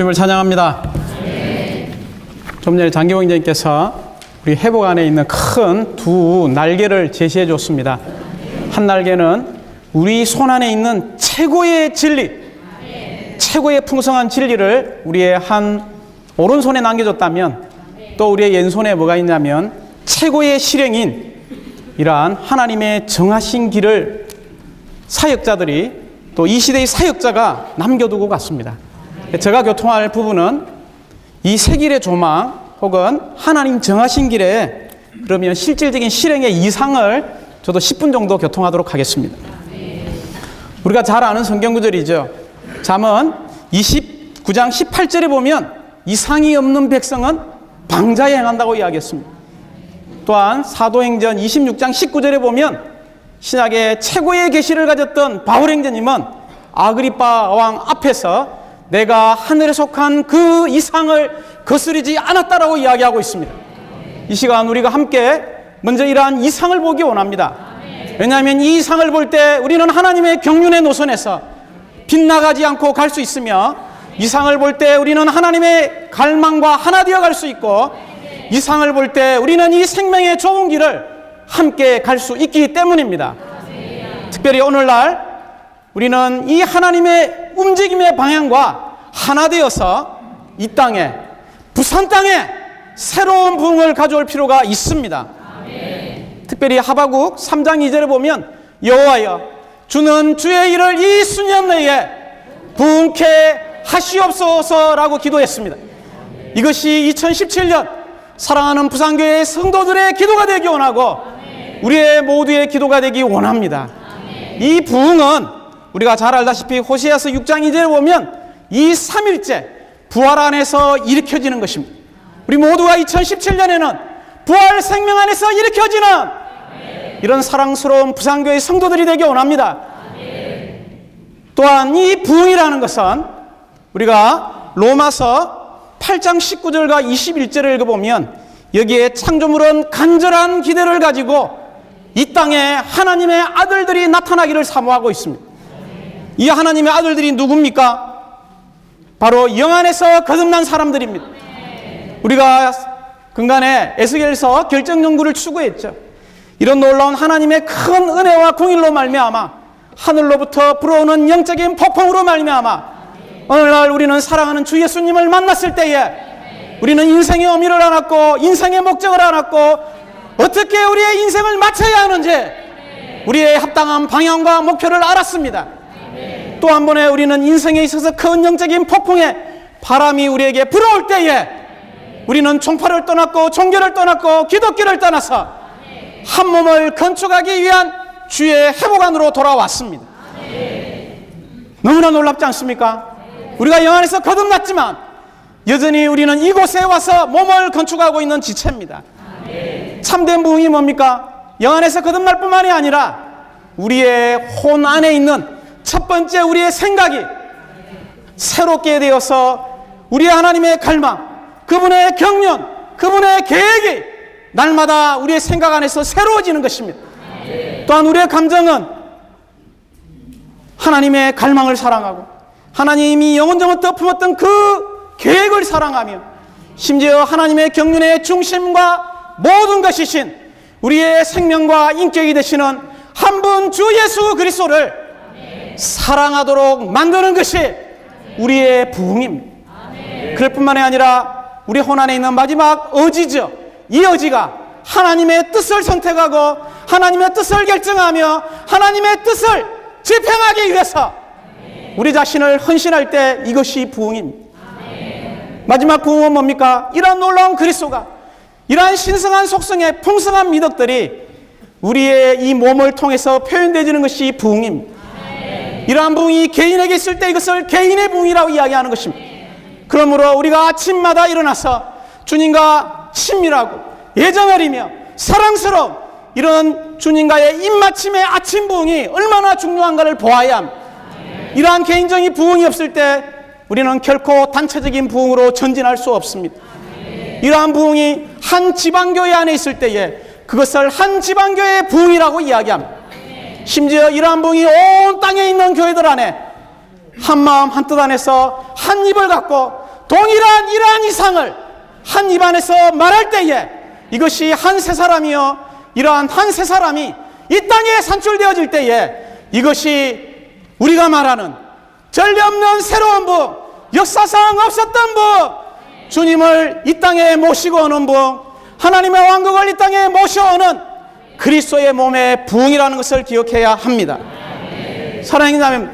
주님을 찬양합니다. 좀 전에 장기호 형제님께서 우리 회복 안에 있는 큰 두 날개를 제시해 줬습니다. 한 날개는 우리 손 안에 있는 최고의 진리, 최고의 풍성한 진리를 우리의 한 오른손에 남겨줬다면, 또 우리의 왼손에 뭐가 있냐면 최고의 실행인 이러한 하나님의 정하신 길을 사역자들이, 또 이 시대의 사역자가 남겨두고 갔습니다. 제가 교통할 부분은 이 새 길의 조망 혹은 하나님 정하신 길에 그러면 실질적인 실행의 이상을 저도 10분 정도 교통하도록 하겠습니다. 우리가 잘 아는 성경 구절이죠. 잠언 29장 18절에 보면 이상이 없는 백성은 방자에 행한다고 이야기했습니다. 또한 사도행전 26장 19절에 보면 신약의 최고의 계시를 가졌던 바울행전님은 아그리빠 왕 앞에서 내가 하늘에 속한 그 이상을 거스르지 않았다라고 이야기하고 있습니다. 이 시간 우리가 함께 먼저 이러한 이상을 보기 원합니다. 왜냐하면 이 이상을 볼 때 우리는 하나님의 경륜의 노선에서 빗나가지 않고 갈 수 있으며, 이상을 볼 때 우리는 하나님의 갈망과 하나 되어 갈 수 있고, 이상을 볼 때 우리는 이 생명의 좁은 길을 함께 갈 수 있기 때문입니다. 특별히 오늘날 우리는 이 하나님의 움직임의 방향과 하나 되어서 이 땅에, 부산 땅에 새로운 부흥을 가져올 필요가 있습니다. 특별히 하박국 3장 2절에 보면 여호와여 주는 주의 일을 이 수년 내에 부흥케 하시옵소서라고 기도했습니다. 이것이 2017년 사랑하는 부산교회 성도들의 기도가 되기 원하고 우리의 모두의 기도가 되기 원합니다. 이 부흥은 우리가 잘 알다시피 호세아서 6장 2절에 보면 이 3일째 부활 안에서 일으켜지는 것입니다. 우리 모두가 2017년에는 부활 생명 안에서 일으켜지는 이런 사랑스러운 부산교회 성도들이 되기 원합니다. 또한 이 부흥이라는 것은 우리가 로마서 8장 19절과 21절을 읽어보면 여기에 창조물은 간절한 기대를 가지고 이 땅에 하나님의 아들들이 나타나기를 사모하고 있습니다. 이 하나님의 아들들이 누굽니까? 바로 영 안에서 거듭난 사람들입니다. 우리가 근간에 에스겔서 결정 연구를 추구했죠. 이런 놀라운 하나님의 큰 은혜와 공일로 말미암아 하늘로부터 불어오는 영적인 폭풍으로 말미암아 오늘날 우리는 사랑하는 주 예수님을 만났을 때에 우리는 인생의 의미를 알았고 인생의 목적을 알았고 어떻게 우리의 인생을 마쳐야 하는지 우리의 합당한 방향과 목표를 알았습니다. 또 한 번에 우리는 인생에 있어서 큰 영적인 폭풍의 바람이 우리에게 불어올 때에 우리는 총파를 떠났고 종교를 떠났고 기독교를 떠나서 한 몸을 건축하기 위한 주의 회복 안으로 돌아왔습니다. 너무나 놀랍지 않습니까? 우리가 영 안에서 거듭났지만 여전히 우리는 이곳에 와서 몸을 건축하고 있는 지체입니다. 참된 부흥이 뭡니까? 영 안에서 거듭날 뿐만이 아니라 우리의 혼 안에 있는 첫 번째 우리의 생각이 새롭게 되어서 우리의 하나님의 갈망, 그분의 경륜, 그분의 계획이 날마다 우리의 생각 안에서 새로워지는 것입니다. 또한 우리의 감정은 하나님의 갈망을 사랑하고 하나님이 영원전부터 품었던 그 계획을 사랑하며 심지어 하나님의 경륜의 중심과 모든 것이신 우리의 생명과 인격이 되시는 한 분 주 예수 그리스도를 사랑하도록 만드는 것이 우리의 부흥입니다. 그럴 뿐만이 아니라 우리 혼 안에 있는 마지막 의지죠. 이 의지가 하나님의 뜻을 선택하고 하나님의 뜻을 결정하며 하나님의 뜻을 집행하기 위해서 우리 자신을 헌신할 때 이것이 부흥입니다. 마지막 부흥은 뭡니까? 이러한 놀라운 그리스도가 이러한 신성한 속성의 풍성한 미덕들이 우리의 이 몸을 통해서 표현되어지는 것이 부흥입니다. 이러한 부흥이 개인에게 있을 때 이것을 개인의 부흥이라고 이야기하는 것입니다. 그러므로 우리가 아침마다 일어나서 주님과 친밀하고 예정어리며 사랑스러운 이런 주님과의 입맞춤의 아침 부흥이 얼마나 중요한가를 보아야 합니다. 이러한 개인적인 부흥이 없을 때 우리는 결코 단체적인 부흥으로 전진할 수 없습니다. 이러한 부흥이 한 지방교회 안에 있을 때에 그것을 한 지방교회의 부흥이라고 이야기합니다. 심지어 이러한 부흥이 온 땅에 있는 교회들 안에 한 마음 한 뜻 안에서 한 입을 갖고 동일한 이러한 이상을 한 입안에서 말할 때에 이것이 한 세 사람이요 이러한 한 세 사람이 이 땅에 산출되어질 때에 이것이 우리가 말하는 전례 없는 새로운 부흥, 역사상 없었던 부흥, 주님을 이 땅에 모시고 오는 부흥, 하나님의 왕국을 이 땅에 모셔오는 그리스도의 몸의 부흥이라는 것을 기억해야 합니다. 사랑하는 자매,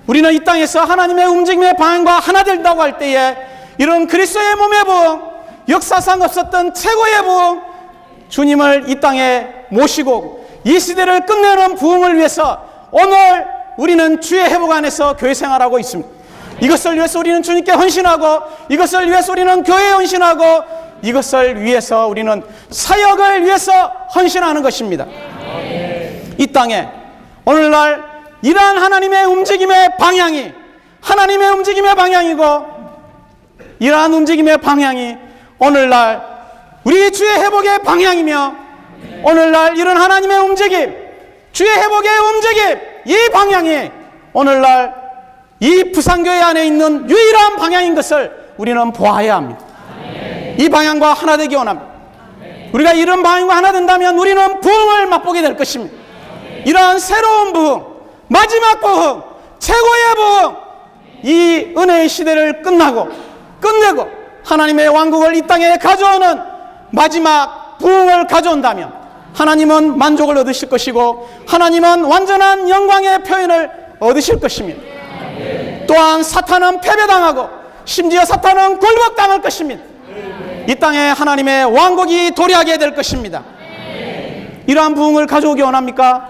우리는 이 땅에서 하나님의 움직임의 방향과 하나 된다고 할 때에 이런 그리스도의 몸의 부흥, 역사상 없었던 최고의 부흥, 주님을 이 땅에 모시고 이 시대를 끝내는 부흥을 위해서 오늘 우리는 주의 회복 안에서 교회 생활하고 있습니다. 이것을 위해서 우리는 주님께 헌신하고, 이것을 위해서 우리는 교회에 헌신하고, 이것을 위해서 우리는 사역을 위해서 헌신하는 것입니다. 이 땅에 오늘날 이러한 하나님의 움직임의 방향이 하나님의 움직임의 방향이고, 이러한 움직임의 방향이 오늘날 우리 주의 회복의 방향이며, 오늘날 이런 하나님의 움직임, 주의 회복의 움직임, 이 방향이 오늘날 이 부산교회 안에 있는 유일한 방향인 것을 우리는 보아야 합니다. 이 방향과 하나 되기 원합니다. 우리가 이런 방향과 하나 된다면 우리는 부흥을 맛보게 될 것입니다. 이러한 새로운 부흥, 마지막 부흥, 최고의 부흥, 이 은혜의 시대를 끝내고 하나님의 왕국을 이 땅에 가져오는 마지막 부흥을 가져온다면 하나님은 만족을 얻으실 것이고, 하나님은 완전한 영광의 표현을 얻으실 것입니다. 또한 사탄은 패배당하고, 심지어 사탄은 굴복당할 것입니다. 이 땅에 하나님의 왕국이 도래하게 될 것입니다. 이러한 부흥을 가져오기 원합니까?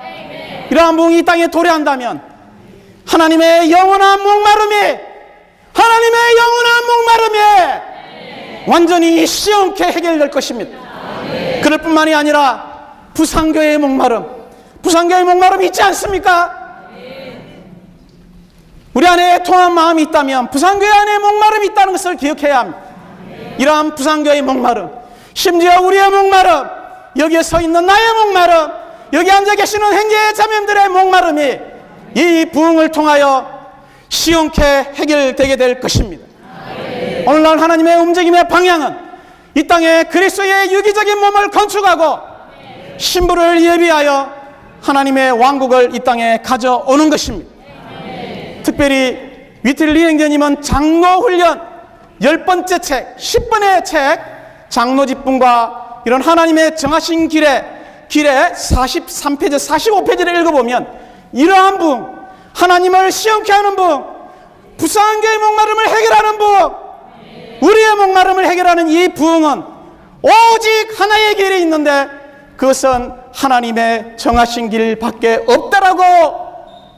이러한 부흥이 이 땅에 도래한다면 하나님의 영원한 목마름이 완전히 시원케 해결될 것입니다. 그럴 뿐만이 아니라 부산교회의 목마름 있지 않습니까? 우리 안에 통한 마음이 있다면 부산교회 안에 목마름이 있다는 것을 기억해야 합니다. 이러한 부산교회의 목마름, 심지어 우리의 목마름, 여기에 서 있는 나의 목마름, 여기 앉아 계시는 형제 자매들의 목마름이 이 부흥을 통하여 시원케 해결되게 될 것입니다. 오늘날 하나님의 움직임의 방향은 이 땅에 그리스도의 유기적인 몸을 건축하고 신부를 예비하여 하나님의 왕국을 이 땅에 가져오는 것입니다. 특별히 위틀리 행제님은 장로훈련 10번째 책, 10번의 책 장로직분과 이런 하나님의 정하신 길에 43페이지, 45페이지를 읽어보면 이러한 부흥, 하나님을 시험케 하는 부흥, 부산교의 목마름을 해결하는 부흥, 우리의 목마름을 해결하는 이 부흥은 오직 하나의 길이 있는데 그것은 하나님의 정하신 길밖에 없다라고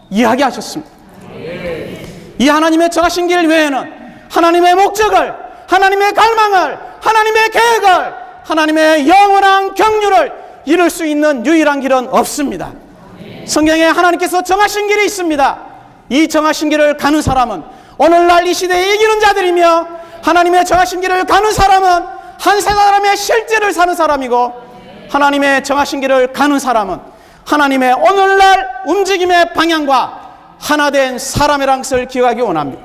이야기하셨습니다. 이 하나님의 정하신 길 외에는 하나님의 목적을, 하나님의 갈망을, 하나님의 계획을, 하나님의 영원한 경륜을 이룰 수 있는 유일한 길은 없습니다. 성경에 하나님께서 정하신 길이 있습니다. 이 정하신 길을 가는 사람은 오늘날 이 시대에 이기는 자들이며, 하나님의 정하신 길을 가는 사람은 한 사람의 실제를 사는 사람이고, 하나님의 정하신 길을 가는 사람은 하나님의 오늘날 움직임의 방향과 하나된 사람이라는 것을 기억하기 원합니다.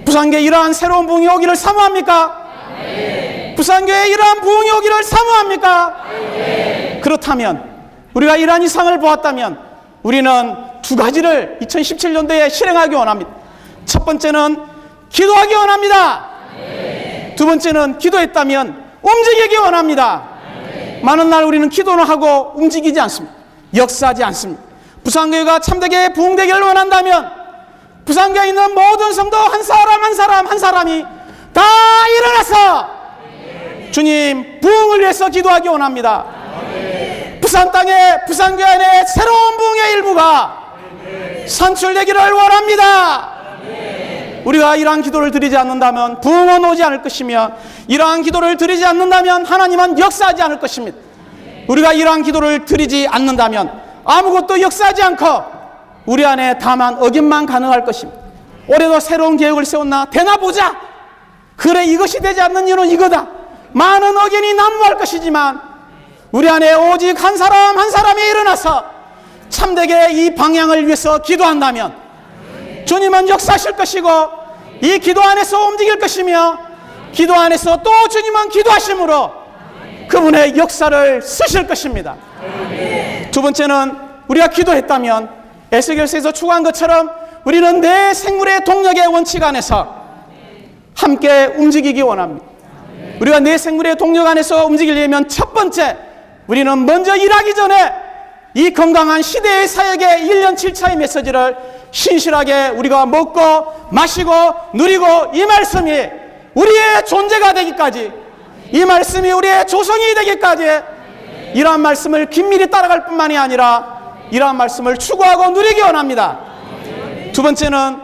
부산교회 이러한 새로운 부흥이 오기를 사모합니까? 부산교회 이러한 부흥이 오기를 사모합니까? 그렇다면 우리가 이러한 이상을 보았다면 우리는 두 가지를 2017년도에 실행하기 원합니다. 첫 번째는 기도하기 원합니다. 두 번째는 기도했다면 움직이기 원합니다. 많은 날 우리는 기도는 하고 움직이지 않습니다. 역사하지 않습니다. 부산교회가 참되게 부흥되기를 원한다면 부산교회에 있는 모든 성도 한 사람이 다 일어나서 주님 부흥을 위해서 기도하기 원합니다. 부산 땅에, 부산교회 안에 새로운 부흥의 일부가 산출되기를 원합니다. 우리가 이러한 기도를 드리지 않는다면 부흥은 오지 않을 것이며, 이러한 기도를 드리지 않는다면 하나님은 역사하지 않을 것입니다. 우리가 이러한 기도를 드리지 않는다면 아무것도 역사하지 않고 우리 안에 다만 억임만 가능할 것입니다. 올해도 새로운 계획을 세웠나? 되나 보자. 그래, 이것이 되지 않는 이유는 이거다. 많은 의견이 난무할 것이지만 우리 안에 오직 한 사람이 일어나서 참되게 이 방향을 위해서 기도한다면 주님은 역사하실 것이고, 이 기도 안에서 움직일 것이며 기도 안에서 또 주님은 기도하심으로 그분의 역사를 쓰실 것입니다. 두 번째는 우리가 기도했다면 에스겔서에서 추구한 것처럼 우리는 내 생물의 동력의 원칙 안에서 함께 움직이기 원합니다. 우리가 내 생물의 동력 안에서 움직이려면 첫 번째, 우리는 먼저 일하기 전에 이 건강한 시대의 사역의 1년 7차의 메시지를 신실하게 우리가 먹고 마시고 누리고 이 말씀이 우리의 존재가 되기까지, 이 말씀이 우리의 조성이 되기까지 이러한 말씀을 긴밀히 따라갈 뿐만이 아니라 이러한 말씀을 추구하고 누리기 원합니다. 두 번째는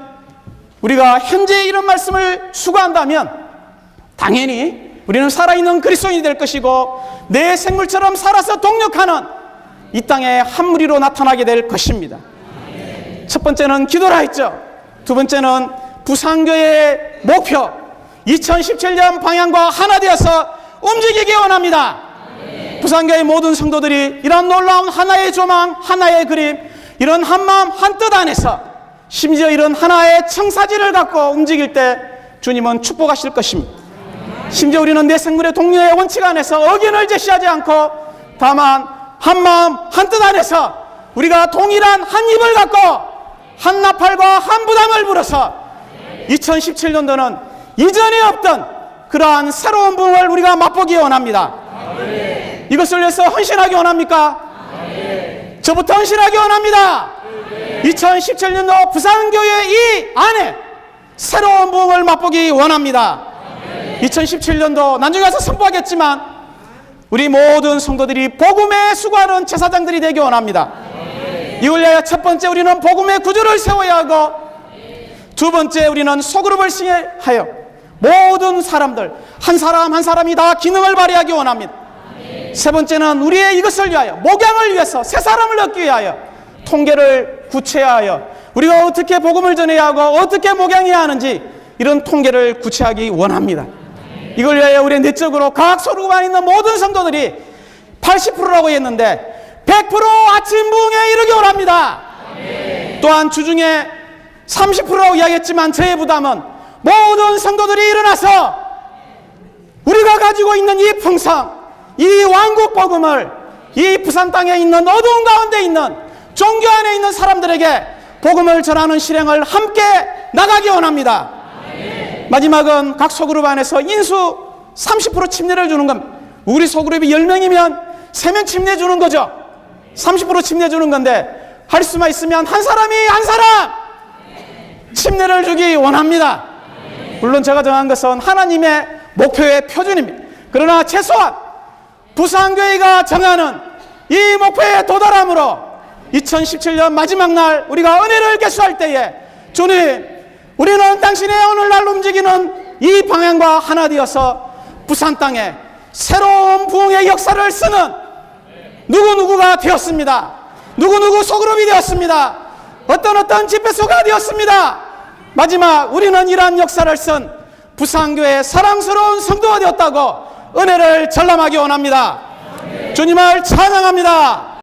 우리가 현재 이런 말씀을 추구한다면 당연히 우리는 살아있는 그리스도인이 될 것이고 내 생물처럼 살아서 동력하는 이 땅의 한 무리로 나타나게 될 것입니다. 첫 번째는 기도라 했죠. 두 번째는 부산교회의 목표 2017년 방향과 하나 되어서 움직이기 원합니다. 부산교회 모든 성도들이 이런 놀라운 하나의 조망, 하나의 그림, 이런 한마음 한뜻 안에서 심지어 이런 하나의 청사진을 갖고 움직일 때 주님은 축복하실 것입니다. 심지어 우리는 내 생물의 동료의 원칙 안에서 의견을 제시하지 않고 다만 한마음 한뜻 안에서 우리가 동일한 한 입을 갖고 한 나팔과 한 부담을 불어서 2017년도는 이전에 없던 그러한 새로운 부흥을 우리가 맛보기 원합니다. 이것을 위해서 헌신하기 원합니까? 저부터 헌신하기 원합니다. 2017년도 부산교회 이 안에 새로운 부흥을 맛보기 원합니다. 2017년도 나중에 가서 선포하겠지만 우리 모든 성도들이 복음에 수고하는 제사장들이 되기 원합니다. 이걸 위하여 첫 번째 우리는 복음의 구조를 세워야 하고, 두 번째 우리는 소그룹을 시행하여 모든 사람들 한 사람 한 사람이 다 기능을 발휘하기 원합니다. 세 번째는 우리의 이것을 위하여 목양을 위해서 새 사람을 얻기 위하여 통계를 구체화하여 우리가 어떻게 복음을 전해야 하고 어떻게 목양해야 하는지 이런 통계를 구체하기 원합니다. 이걸 위하여 우리 내적으로 각 소그룹 안에 있는 모든 성도들이 80%라고 했는데 100% 아침 부흥에 이르기 원합니다. 또한 주중에 30%라고 이야기했지만 저의 부담은 모든 성도들이 일어나서 우리가 가지고 있는 이 풍성, 이 왕국 복음을 이 부산 땅에 있는 어두운 가운데 있는 종교 안에 있는 사람들에게 복음을 전하는 실행을 함께 나가기 원합니다. 마지막은 각 소그룹 안에서 인수 30% 침례를 주는 겁니다. 우리 소그룹이 10명이면 3명 침례 주는 거죠. 30% 침례 주는 건데 할 수만 있으면 한 사람이 한 사람 침례를 주기 원합니다. 물론 제가 정한 것은 하나님의 목표의 표준입니다. 그러나 최소한 부산교회가 정하는 이 목표에 도달함으로 2017년 마지막 날 우리가 은혜를 개수할 때에 주님, 우리는 당신의 오늘날 움직이는 이 방향과 하나 되어서 부산 땅에 새로운 부흥의 역사를 쓰는 누구누구가 되었습니다. 누구누구 소그룹이 되었습니다. 어떤 집회소가 되었습니다. 마지막 우리는 이러한 역사를 쓴 부산교회의 사랑스러운 성도가 되었다고 은혜를 전람하기 원합니다. 주님을 찬양합니다.